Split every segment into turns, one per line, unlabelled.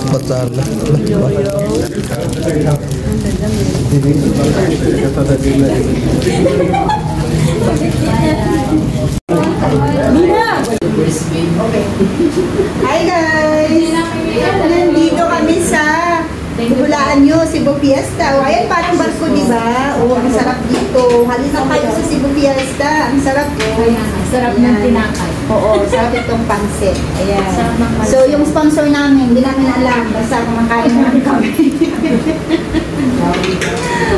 Batal.
Hi guys! Nandito kami sa hulaan nyo, Cebu Fiesta. O, ayan, parang barko, diba? O, ang sarap dito. Halina kayo sa Cebu Fiesta. Ang sarap.
Sarap ng tinakay.
Oo, sarap itong pansit. Ayan. So, yung sponsor namin, hindi namin alam. Basta kumakain namin kami.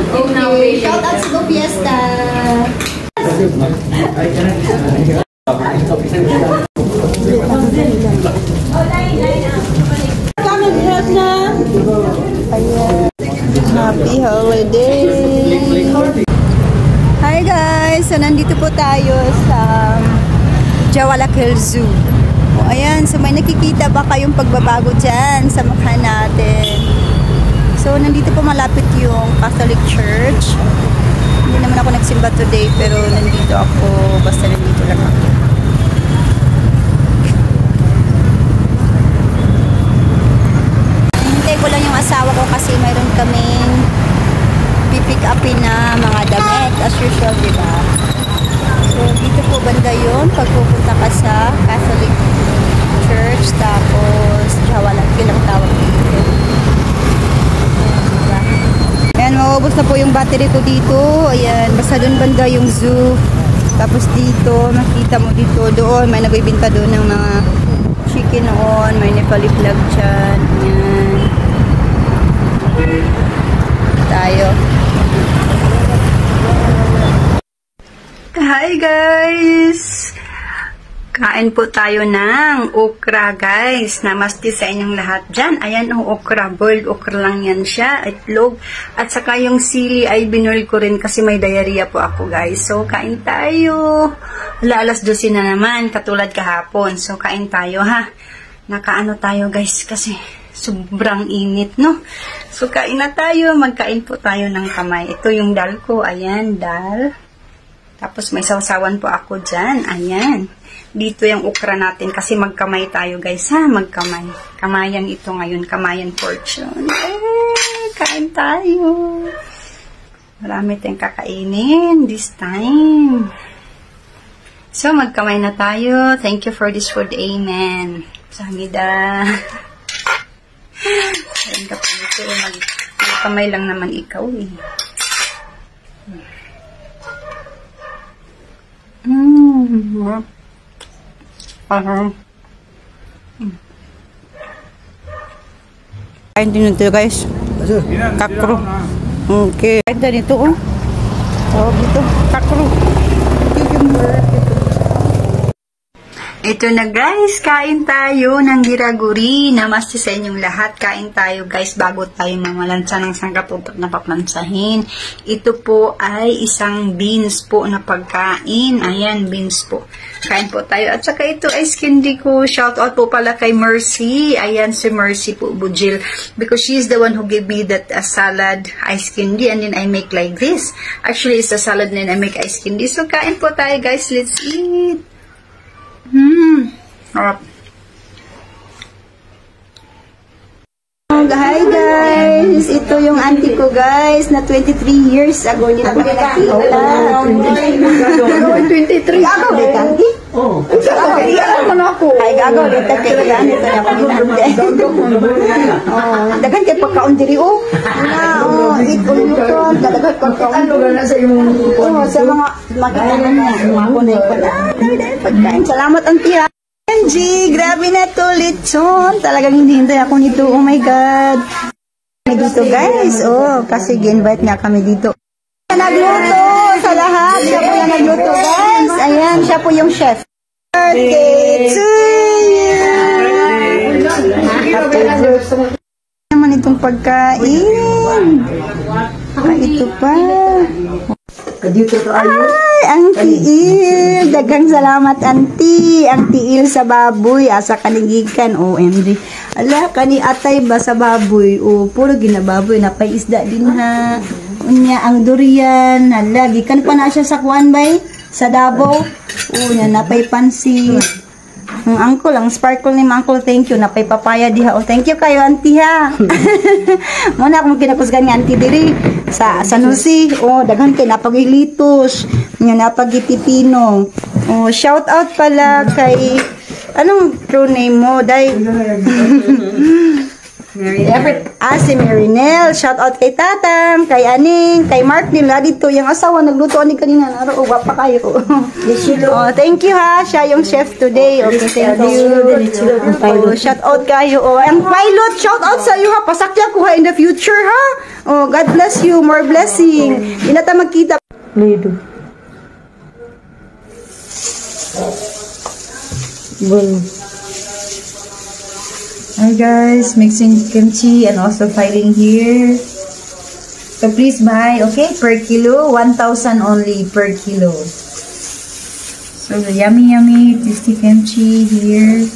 Okay, shout out Cebu Fiesta! Happy holiday! Hi guys! So, nandito po tayo sa Jawalakil Zoo. O, ayan. So, may nakikita ba kayong pagbabago dyan sa mukha natin? So, nandito po malapit yung Catholic Church. Hindi naman ako nagsimba today, pero nandito ako. Basta nandito lang ako. Hintay ko lang yung asawa ko kasi mayroon kaming pipick upin na mga damit. As usual, diba? So, dito po banda yun. Pag pupunta ka sa Catholic Church, tapos Jawalakil ang tawag dito. Ayan, maubos na po yung battery ko dito. Ayan, basta doon banda yung zoo. Tapos dito, makita mo dito, doon, may nagbibinta doon ng mga chicken noon. May Nepali flag dyan. Ayan. Tayo. Hi guys! Kain po tayo ng okra guys. Namaste sa inyong lahat dyan. Ayan ang okra. Boiled okra lang yan siya. Itlog. At saka yung sili ay binoil ko rin kasi may diarrhea po ako guys. So kain tayo. Alas 12 na naman. Katulad kahapon. So kain tayo ha. Nakaano tayo guys kasi sobrang init no. So kain na tayo. Magkain po tayo ng kamay. Ito yung dal ko. Ayan dal. Tapos may sausawan po ako dyan. Ayan. Dito yung okra natin kasi magkamay tayo guys ha, magkamay. Kamayan ito ngayon, kamayan fortune. Kain tayo. Marami tayong kakainin this time. So magkamay na tayo. Thank you for this food. Amen. Samida. Kain ka po nito. Magkamay lang naman ikaw eh. Kain din ito guys. Kakro. Okay. Kain din ito oh. Tawag ito. Kakro. Ito na guys. Kain tayo ng giraguri. Namaste sa inyong lahat. Kain tayo guys bago tayo mamalansa ng sangkatutok na paplansahin. Ito po ay isang beans po na pagkain. Ayan, beans po. Kain po tayo. At saka ito ay candy ko. Shout out po pala kay Mercy. Ayan si Mercy po, Bujil. Because she is the one who gave me that salad ice candy. And then I make like this. Actually, it's a salad and then I make ice candy. So, kain po tayo guys. Let's eat. Harap. Hi guys! Ito yung auntie ko guys na 23 years ago nila kami nakita. 23? Agaw din auntie? Oo. Agaw man ako. Ay, agaw din tayo yan. Ito na kami dagan kay pagkaundiri o. Ito yung dadagan pagkaundiri. Sa mga makita na niya. Ako na yung pagkain. Salamat auntie ha. Angie, grabe na to, lechon. Talagang hindi ako nito. Oh my God. Dito guys. Oh, kasi gi-invite nga kami dito. Nagluto sa lahat. Siya po yung nagluto guys. Ayan, siya po yung chef. Birthday to you. Happy birthday. Naman itong pagkain. Ito pa. Ay, ang tiil. Daghang salamat, auntie. Ang tiil sa baboy. Asa kanigikan. OMG. Ala, kani atay ba sa baboy? O, puro ginababoy. Napay isda din ha. Unya, ang durian. Ala, gikan pa na siya sa kuwan bay? Sa Davao. O, yan, napay pansi. Ang uncle, ang sparkle ni uncle, thank you. Napay papaya diha. Oh, thank you kayo, auntie ha. Muna akong kinakusgan ni auntie diri sa San Jose. Oh, daghan kay napagilitos. Nga napagipipino. Oh, shout out pala kay anong true name mo, Day? Si Marinel. Shout out kay Tatam, kay Aning, kay Mark nila dito. Yung asawa, nagluto ni kanina. Naro, wapa kayo. Oh, thank you ha. Siya yung chef today. Okay, thank you. Oh, shout out kayo. Oh, ang pilot, shout out sa iyo ha. Pasakya ko ha in the future ha. Oh, God bless you. More blessing. Hindi na tayo magkita.
Lido. Bueno. Hi guys, mixing kimchi and also filing here. So please buy, okay, per kilo, 1,000 only per kilo. So the yummy tasty kimchi here.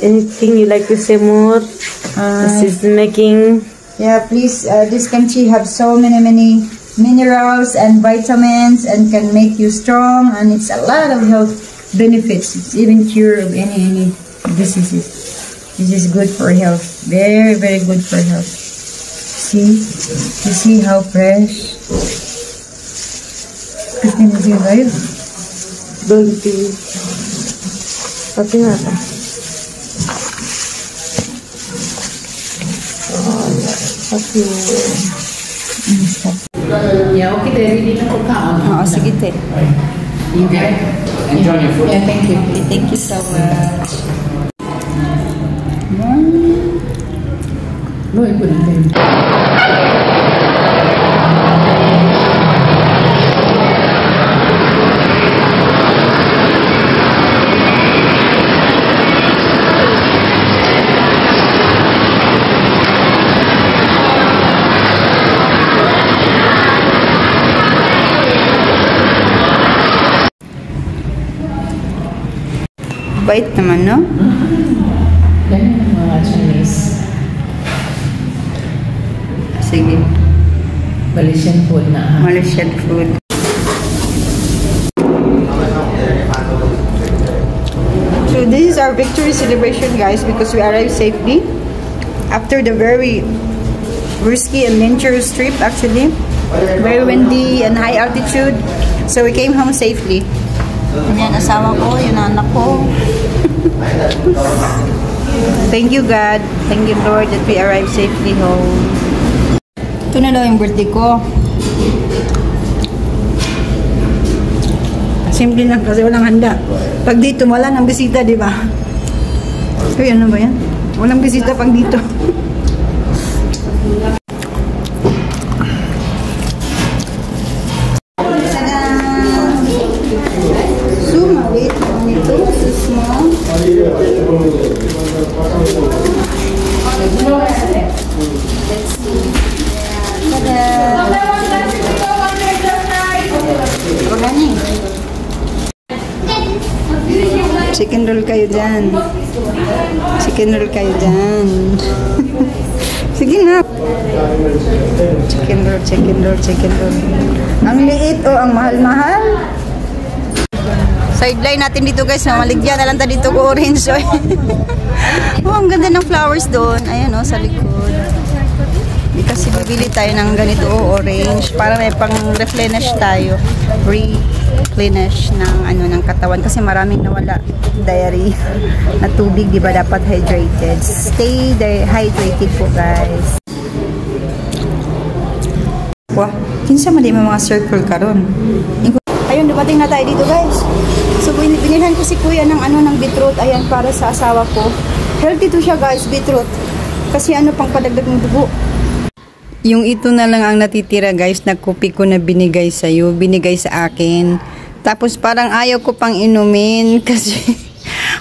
Anything you like to say more? This is making. Yeah, please. This kimchi have so many minerals and vitamins and can make you strong, and it's a lot of health benefits. It's even cure of any diseases. This is good for health. Very good for health. See? You see how fresh? Christine, is it right? Don't be. Pati nata. Pati.
Yeah, okay, ready na po ka.
Oo, sige te.
Okay.
Enjoy your food.
Yeah, thank you.
Thank you so much.
Muy good.
Bait naman, no?
Ganyan ang mga Chinese.
Sige.
Malaysian food na ha.
Malaysian food. So this is our victory celebration, guys, because we arrived safely after the very risky and dangerous trip, actually. Very windy and high altitude. So we came home safely. Yan, asawa ko, yun anak ko. Thank you, God. Thank you, Lord, that we arrived safely home. Ito na daw yung birthday ko. Simple lang kasi walang handa. Pag dito, wala nang bisita, di ba? Uy, ano ba yan? Walang bisita pag dito. Wait, ito, small. Chicken roll kayo dyan. Chicken roll kayo dyan. Sige na. Chicken roll, chicken roll, chicken roll. Ang liit o ang mahal-mahal. Sideline natin dito guys, maligyan na lang tayo dito ko orange. Oh, ang ganda ng flowers doon. Ayan sa likod. Di kasi bibili tayo ng ganito orange para may pang replenish tayo. Replenish ng katawan kasi maraming nawala diary na tubig, di ba dapat hydrated. Stay hydrated po guys. Wah, kinsa man di mga circle karon. Ayun, dumating na tayo dito guys. So binilhan ko si kuya ng ng beetroot, ayan, para sa asawa ko. Healthy to siya guys, beetroot. Kasi pang padagdag ng dugo. Yung ito na lang ang natitira guys, na kopi ko na binigay sa'yo, binigay sa akin. Tapos parang ayaw ko pang inumin kasi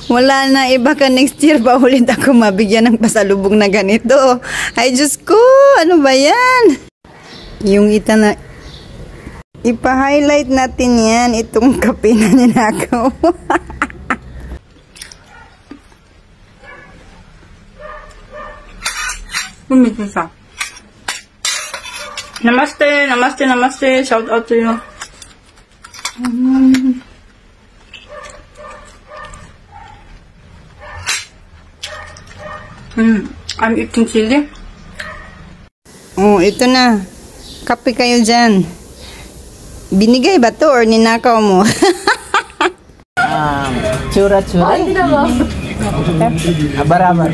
wala na, iba ka next year ba ulit ako mabigyan ng pasalubong na ganito. Ay Diyos ko, ano ba yan? Yung ita na, ipa-highlight natin yan, itong kape na ninakaw. Umito siya. Namaste, namaste, namaste. Shout out to you. I'm eating chili. Oh, ito na. Kape kayo dyan. Binigay ba to or ninakaw mo?
Tsura-tsura. Abarabar.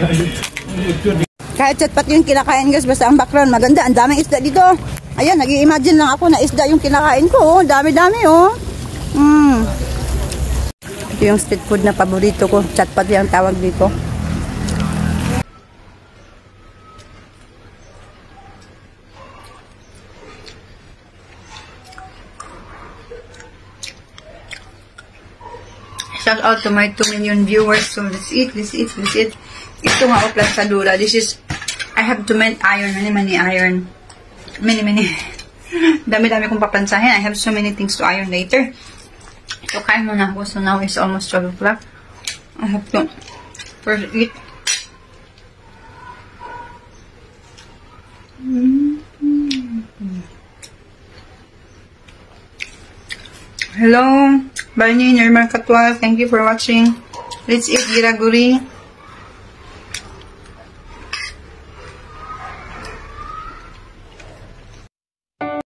Kahit chatpat yung kinakain guys, basta ang background maganda. Ang daming isda dito. Ayan, nag-i-imagine lang ako na isda yung kinakain ko. Oh. Dami-dami oh. Ito yung street food na paborito ko. Chatpat yung tawag dito.
Shout out to my 2 million viewers. So let's eat. Ito nga o plansadura. This is, I have to melt iron. Many iron. Many. Dami-dami kong paplansahin. I have so many things to iron later. So kain muna ako. So now it's almost 12 o'clock. I have to first eat. Hello, Barney, Nirman Katwal. Thank you for watching. Let's eat giraguri.